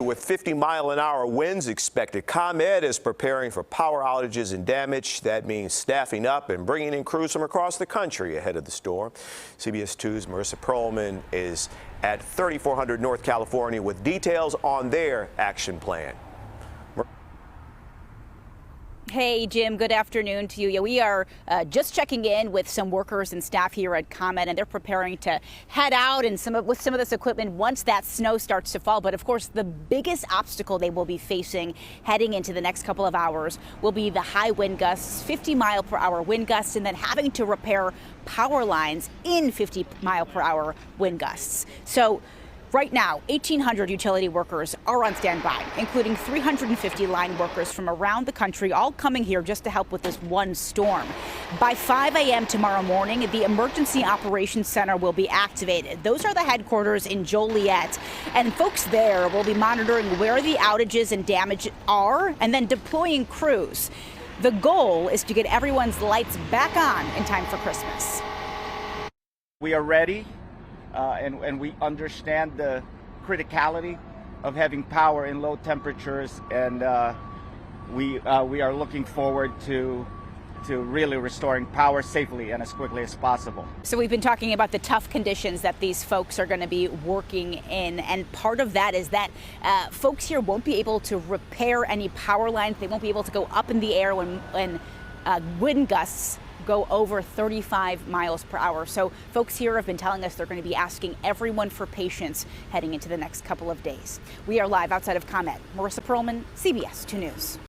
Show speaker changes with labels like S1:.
S1: With 50-mile-an-hour winds expected, ComEd is preparing for power outages and damage. That means staffing up and bringing in crews from across the country ahead of the storm. CBS 2's Marissa Perlman is at 3400 North California with details on their action plan.
S2: Hey, Jim, good afternoon to you. Yeah, we are just checking in with some workers and staff here at ComEd, and they're preparing to head out and with some of this equipment once that snow starts to fall. But of course, the biggest obstacle they will be facing heading into the next couple of hours will be the high wind gusts, 50-mile-per-hour wind gusts, and then having to repair power lines in 50-mile-per-hour wind gusts. So right now, 1,800 utility workers are on standby, including 350 line workers from around the country, all coming here just to help with this one storm. By 5 a.m. tomorrow morning, the Emergency Operations Center will be activated. Those are the headquarters in Joliet, and folks there will be monitoring where the outages and damage are and then deploying crews. The goal is to get everyone's lights back on in time for Christmas.
S3: We are ready. And we understand the criticality of having power in low temperatures, and we are looking forward to really restoring power safely and as quickly as possible.
S2: So we've been talking about the tough conditions that these folks are going to be working in, and part of that is that folks here won't be able to repair any power lines. They won't be able to go up in the air when wind gusts go over 35 miles per hour. So folks here have been telling us they're going to be asking everyone for patience heading into the next couple of days. We are live outside of ComEd. Marissa Perlman, CBS 2 News.